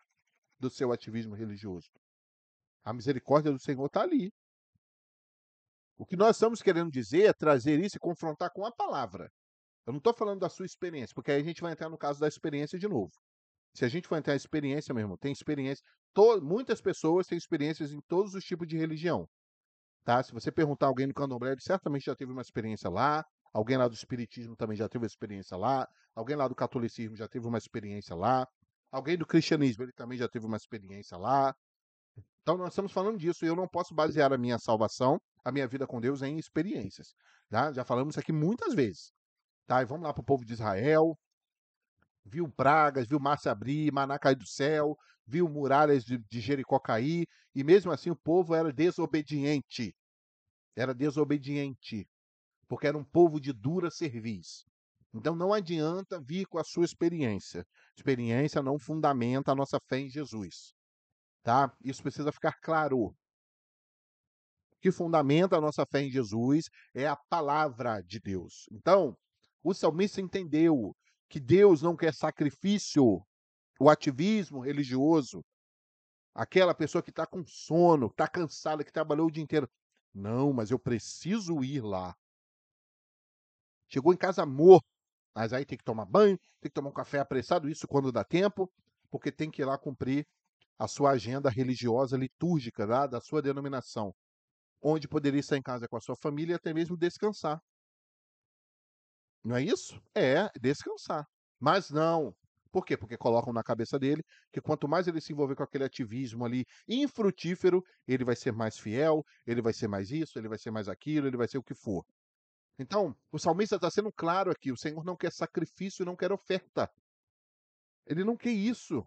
do seu ativismo religioso. A misericórdia do Senhor está ali. O que nós estamos querendo dizer é trazer isso e confrontar com a palavra. Eu não estou falando da sua experiência, porque aí a gente vai entrar no caso da experiência de novo. Se a gente for entrar em experiência, meu irmão, tem experiência. Muitas pessoas têm experiências em todos os tipos de religião. Tá? Se você perguntar a alguém do candomblé, ele certamente já teve uma experiência lá. Alguém lá do espiritismo também já teve uma experiência lá. Alguém lá do catolicismo já teve uma experiência lá. Alguém do cristianismo, ele também já teve uma experiência lá. Então nós estamos falando disso e eu não posso basear a minha salvação, a minha vida com Deus em experiências. Tá? Já falamos isso aqui muitas vezes. Tá? E vamos lá para o povo de Israel. Viu pragas, viu mar se abrir, maná cair do céu, viu muralhas de Jericó cair, e mesmo assim o povo era desobediente. Era desobediente, porque era um povo de dura cerviz. Então não adianta vir com a sua experiência. Experiência não fundamenta a nossa fé em Jesus. Tá? Isso precisa ficar claro. O que fundamenta a nossa fé em Jesus é a palavra de Deus. Então, o salmista entendeu que Deus não quer sacrifício, o ativismo religioso, aquela pessoa que está com sono, está cansada, que trabalhou o dia inteiro. Não, mas eu preciso ir lá. Chegou em casa morto, mas aí tem que tomar banho, tem que tomar um café apressado, isso quando dá tempo, porque tem que ir lá cumprir a sua agenda religiosa, litúrgica lá da sua denominação, onde poderia estar em casa com a sua família e até mesmo descansar. Não é isso? É, descansar. Mas não. Por quê? Porque colocam na cabeça dele que quanto mais ele se envolver com aquele ativismo ali infrutífero, ele vai ser mais fiel, ele vai ser mais isso, ele vai ser mais aquilo, ele vai ser o que for. Então, o salmista está sendo claro aqui: o Senhor não quer sacrifício, não quer oferta. Ele não quer isso.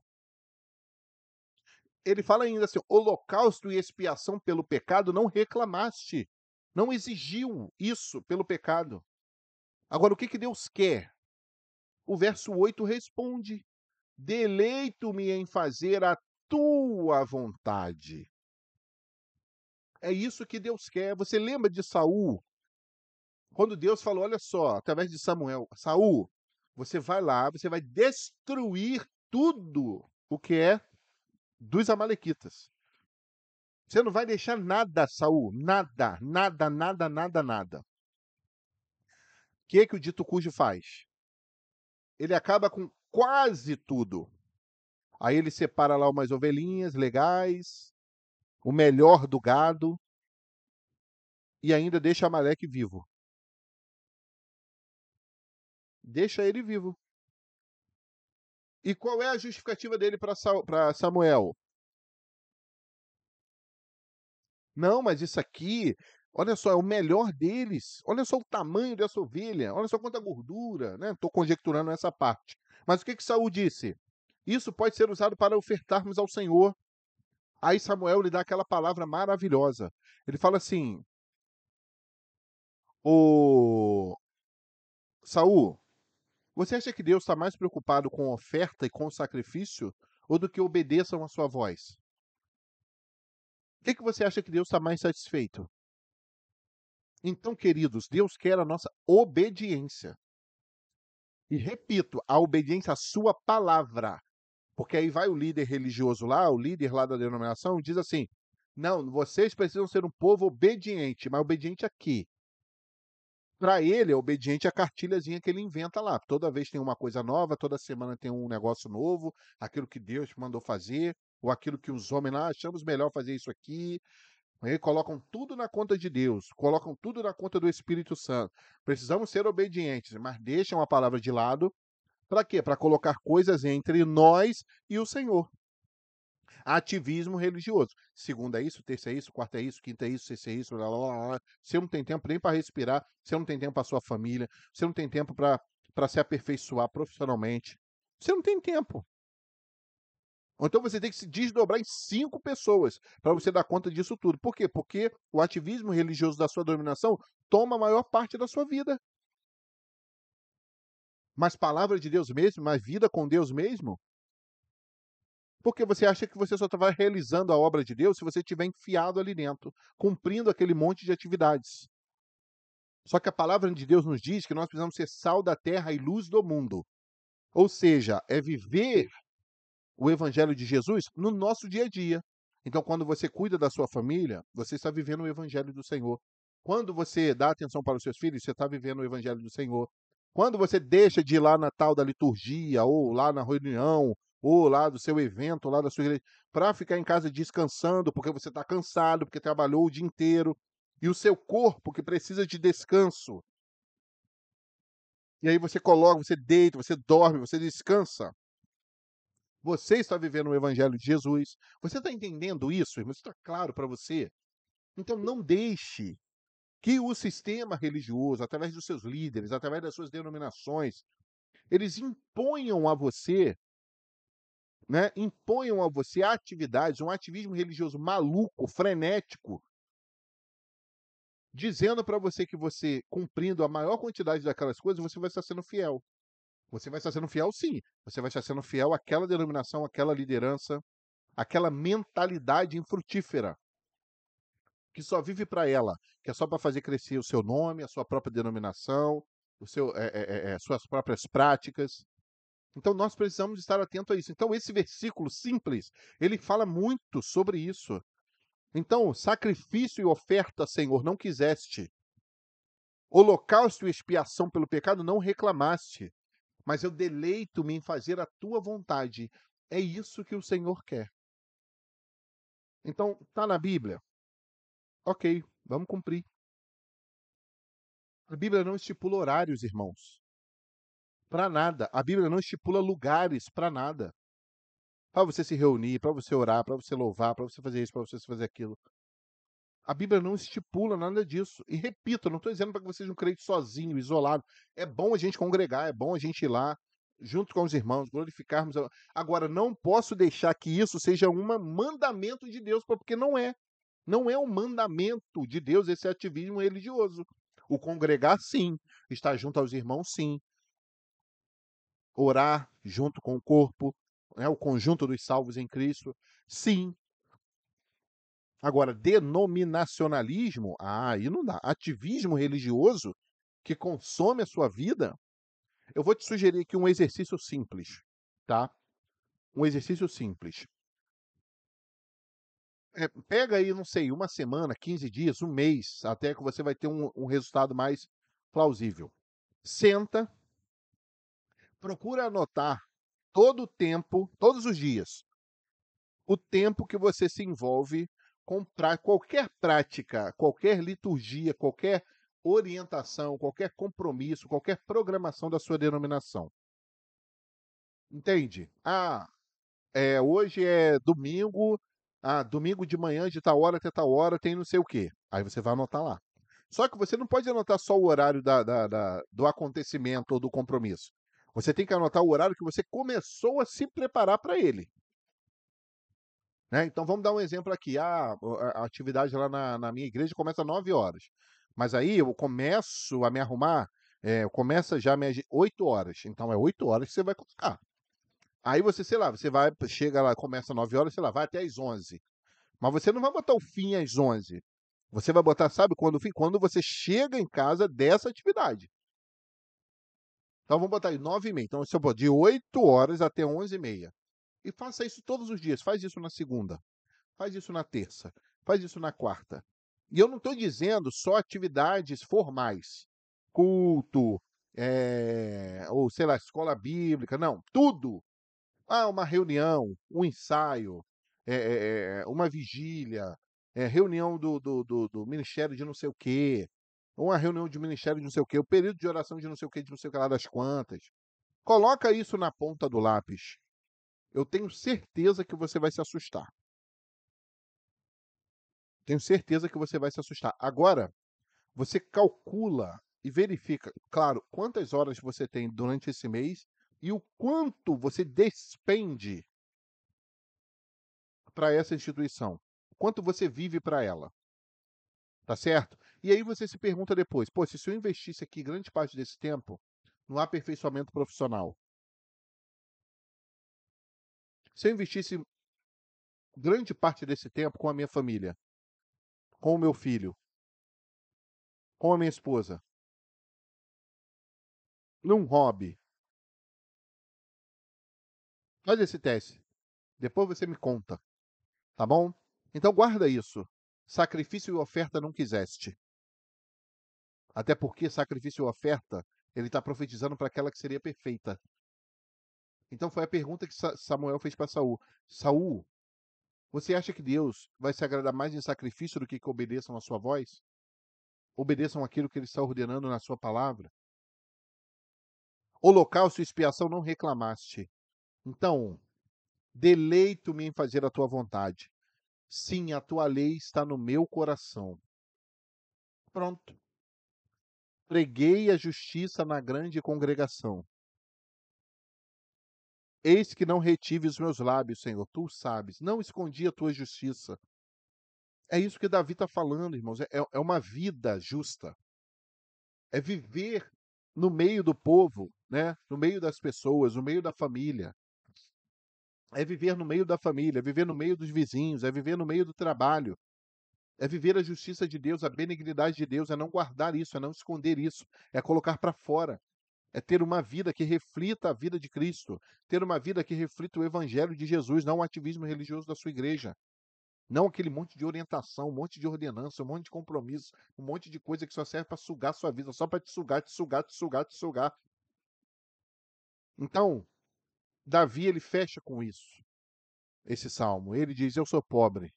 Ele fala ainda assim: holocausto e expiação pelo pecado não reclamaste. Não exigiu isso pelo pecado. Agora, o que Deus quer? O verso 8 responde: deleito-me em fazer a tua vontade. É isso que Deus quer. Você lembra de Saul? Quando Deus falou, olha só, através de Samuel, Saul, você vai lá, você vai destruir tudo o que é dos amalequitas. Você não vai deixar nada, Saul, nada, nada, nada, nada, nada. O que o dito cujo faz? Ele acaba com quase tudo. Aí ele separa lá umas ovelhinhas legais, o melhor do gado, e ainda deixa Amaleque vivo. deixa ele vivo. E qual é a justificativa dele para Samuel? Não, mas isso aqui, olha só, é o melhor deles. Olha só o tamanho dessa ovelha, olha só quanta gordura, né? Estou conjecturando essa parte. Mas o que que Saul disse? Isso pode ser usado para ofertarmos ao Senhor. Aí Samuel lhe dá aquela palavra maravilhosa. Ele fala assim: "O Saul, você acha que Deus está mais preocupado com a oferta e com o sacrifício ou do que obedeçam a sua voz? O que que você acha que Deus está mais satisfeito?" Então, queridos, Deus quer a nossa obediência. E repito, a obediência à sua palavra. Porque aí vai o líder religioso lá, o líder lá da denominação, e diz assim: não, vocês precisam ser um povo obediente, mas obediente a quê? Para ele, é obediente à cartilhazinha que ele inventa lá. Toda vez tem uma coisa nova, toda semana tem um negócio novo, aquilo que Deus mandou fazer, ou aquilo que os homens lá achamos melhor fazer isso aqui. Aí colocam tudo na conta de Deus, colocam tudo na conta do Espírito Santo. Precisamos ser obedientes, mas deixam a palavra de lado. Para quê? Para colocar coisas entre nós e o Senhor. Ativismo religioso. Segunda é isso, terça é isso, quarta é isso, quinta é isso, sexta é isso, blá, blá, blá, blá. Você não tem tempo nem para respirar, você não tem tempo para sua família, você não tem tempo para se aperfeiçoar profissionalmente. Você não tem tempo. Ou então você tem que se desdobrar em 5 pessoas para você dar conta disso tudo. Por quê? Porque o ativismo religioso da sua dominação toma a maior parte da sua vida. Mas palavra de Deus mesmo, mas vida com Deus mesmo, porque você acha que você só estava realizando a obra de Deus se você estiver enfiado ali dentro, cumprindo aquele monte de atividades. Só que a palavra de Deus nos diz que nós precisamos ser sal da terra e luz do mundo. Ou seja, é viver o evangelho de Jesus no nosso dia a dia. Então, quando você cuida da sua família, você está vivendo o evangelho do Senhor. Quando você dá atenção para os seus filhos, você está vivendo o evangelho do Senhor. Quando você deixa de ir lá na tal da liturgia, ou lá na reunião, ou lá do seu evento, ou lá da sua igreja, para ficar em casa descansando, porque você está cansado, porque trabalhou o dia inteiro, e o seu corpo que precisa de descanso. E aí você coloca, você deita, você dorme, você descansa. Você está vivendo o evangelho de Jesus. Você está entendendo isso, irmão? Isso está claro para você? Então não deixe que o sistema religioso, através dos seus líderes, através das suas denominações, eles imponham a você, né? Imponham a você atividades, um ativismo religioso maluco, frenético, dizendo para você que você, cumprindo a maior quantidade daquelas coisas, você vai estar sendo fiel. Você vai estar sendo fiel, sim. Você vai estar sendo fiel àquela denominação, àquela liderança, àquela mentalidade infrutífera, que só vive para ela, que é só para fazer crescer o seu nome, a sua própria denominação, suas próprias práticas. Então nós precisamos estar atento a isso. Então esse versículo simples, ele fala muito sobre isso. Então, sacrifício e oferta, Senhor, não quiseste. Holocausto e expiação pelo pecado não reclamaste. Mas eu deleito-me em fazer a tua vontade. É isso que o Senhor quer. Então, tá na Bíblia? Ok, vamos cumprir. A Bíblia não estipula horários, irmãos. Para nada. A Bíblia não estipula lugares para nada. Para você se reunir, para você orar, para você louvar, para você fazer isso, para você fazer aquilo. A Bíblia não estipula nada disso. E repito, eu não estou dizendo para que você seja um crente sozinho, isolado. É bom a gente congregar, é bom a gente ir lá, junto com os irmãos, glorificarmos. Agora, não posso deixar que isso seja um mandamento de Deus, porque não é. Não é um mandamento de Deus esse ativismo religioso. O congregar, sim. Estar junto aos irmãos, sim. Orar junto com o corpo, né, o conjunto dos salvos em Cristo, sim. Agora, denominacionalismo, aí não dá. Ativismo religioso que consome a sua vida, eu vou te sugerir aqui um exercício simples, tá? Um exercício simples. Pega aí, não sei, uma semana, 15 dias, um mês, até que você vai ter um resultado mais plausível. Senta, procura anotar todo o tempo, todos os dias, o tempo que você se envolve com qualquer prática, qualquer liturgia, qualquer orientação, qualquer compromisso, qualquer programação da sua denominação. Entende? Hoje é domingo, domingo de manhã, de tal hora até tal hora, tem não sei o quê. Aí você vai anotar lá. Só que você não pode anotar só o horário do acontecimento ou do compromisso. Você tem que anotar o horário que você começou a se preparar para ele. Né? Então vamos dar um exemplo aqui. A atividade lá na minha igreja começa às 9 horas. Mas aí eu começo a me arrumar, começa já às 8 horas. Então é 8 horas que você vai colocar. Aí você, sei lá, você vai, chega lá, começa às 9 horas, sei lá, vai até às 11. Mas você não vai botar o fim às 11. Você vai botar, sabe quando o fim? Quando você chega em casa dessa atividade. Então vamos botar aí 9h30. Então você pode de 8 horas até 11h30. E faça isso todos os dias. Faz isso na segunda. Faz isso na terça. Faz isso na quarta. E eu não estou dizendo só atividades formais. Culto, ou sei lá, escola bíblica. Não, tudo. Uma reunião, um ensaio, uma vigília, reunião do ministério de não sei o quê, uma reunião de ministério de não sei o quê, o período de oração de não sei o quê, de não sei o que lá das quantas. Coloca isso na ponta do lápis. Eu tenho certeza que você vai se assustar. Tenho certeza que você vai se assustar. Agora, você calcula e verifica, claro, quantas horas você tem durante esse mês e o quanto você despende para essa instituição. Quanto você vive para ela. Tá certo? E aí você se pergunta depois, pô, se eu investisse aqui grande parte desse tempo no aperfeiçoamento profissional, se eu investisse grande parte desse tempo com a minha família, com o meu filho, com a minha esposa, num hobby, faz esse teste. Depois você me conta, tá bom? Então guarda isso. Sacrifício e oferta não quiseste. Até porque sacrifício e oferta, ele está profetizando para aquela que seria perfeita. Então foi a pergunta que Samuel fez para Saul. Saul, você acha que Deus vai se agradar mais em sacrifício do que obedeçam a sua voz? Obedeçam aquilo que ele está ordenando na sua palavra? Holocausto e expiação não reclamaste. Então, deleito-me em fazer a tua vontade. Sim, a tua lei está no meu coração. Pronto. Preguei a justiça na grande congregação. Eis que não retive os meus lábios, Senhor, tu sabes. Não escondi a tua justiça. É isso que Davi está falando, irmãos. É uma vida justa. É viver no meio do povo, né? No meio das pessoas, no meio da família. É viver no meio da família, é viver no meio dos vizinhos, é viver no meio do trabalho. É viver a justiça de Deus, a benignidade de Deus, é não guardar isso, é não esconder isso, é colocar para fora. É ter uma vida que reflita a vida de Cristo, ter uma vida que reflita o evangelho de Jesus, não o ativismo religioso da sua igreja. Não aquele monte de orientação, um monte de ordenança, um monte de compromisso, um monte de coisa que só serve para sugar a sua vida, só para te sugar, te sugar, te sugar, te sugar. Então, Davi ele fecha com isso, esse salmo. Ele diz: Eu sou pobre,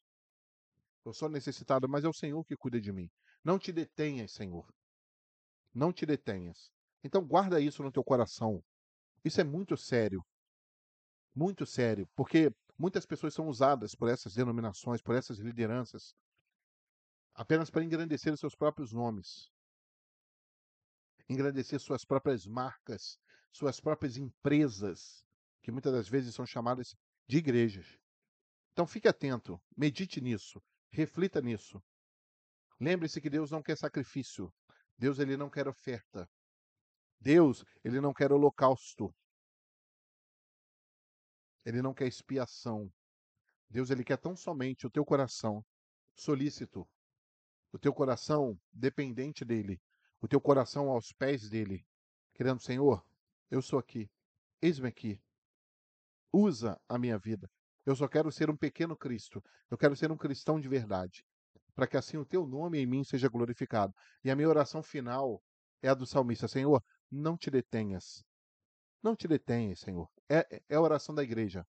eu sou necessitado, mas é o Senhor que cuida de mim. Não te detenhas, Senhor. Não te detenhas. Então guarda isso no teu coração. Isso é muito sério, porque muitas pessoas são usadas por essas denominações, por essas lideranças, apenas para engrandecer os seus próprios nomes, engrandecer suas próprias marcas, suas próprias empresas, que muitas das vezes são chamadas de igrejas. Então fique atento, medite nisso, reflita nisso. Lembre-se que Deus não quer sacrifício. Deus ele não quer oferta. Deus ele não quer holocausto. Ele não quer expiação. Deus ele quer tão somente o teu coração solícito, o teu coração dependente dele, o teu coração aos pés dele, querendo, Senhor, eu sou aqui, eis-me aqui, usa a minha vida. Eu só quero ser um pequeno Cristo, eu quero ser um cristão de verdade, para que assim o teu nome em mim seja glorificado. E a minha oração final é a do salmista, Senhor, não te detenhas, não te detenhas, Senhor. É a oração da igreja.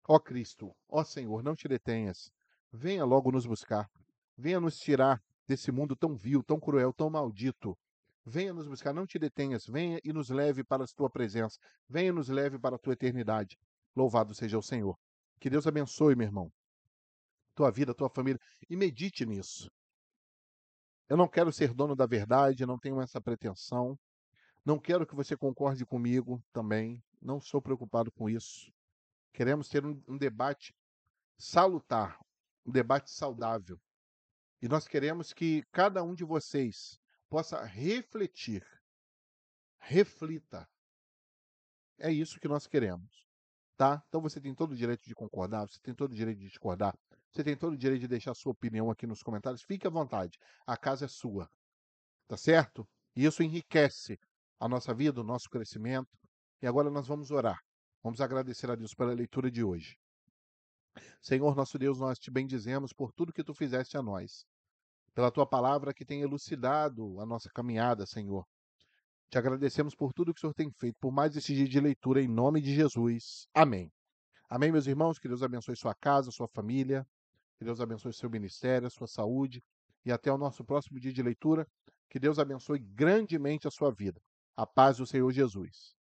Ó Cristo, ó Senhor, não te detenhas. Venha logo nos buscar. Venha nos tirar desse mundo tão vil, tão cruel, tão maldito. Venha nos buscar, não te detenhas, venha e nos leve para a tua presença, venha e nos leve para a tua eternidade. Louvado seja o Senhor. Que Deus abençoe, meu irmão, tua vida, tua família, e medite nisso. Eu não quero ser dono da verdade, não tenho essa pretensão. Não quero que você concorde comigo também, não sou preocupado com isso. Queremos ter um debate salutar, um debate saudável. E nós queremos que cada um de vocês possa refletir, reflita. É isso que nós queremos, tá? Então você tem todo o direito de concordar, você tem todo o direito de discordar, você tem todo o direito de deixar sua opinião aqui nos comentários. Fique à vontade, a casa é sua, tá certo? E isso enriquece a nossa vida, o nosso crescimento. E agora nós vamos orar. Vamos agradecer a Deus pela leitura de hoje. Senhor nosso Deus, nós te bendizemos por tudo que tu fizeste a nós, pela tua palavra que tem elucidado a nossa caminhada, Senhor. Te agradecemos por tudo que o Senhor tem feito, por mais esse dia de leitura, em nome de Jesus. Amém. Amém, meus irmãos. Que Deus abençoe sua casa, sua família. Que Deus abençoe seu ministério, a sua saúde. E até o nosso próximo dia de leitura. Que Deus abençoe grandemente a sua vida. A paz do Senhor Jesus.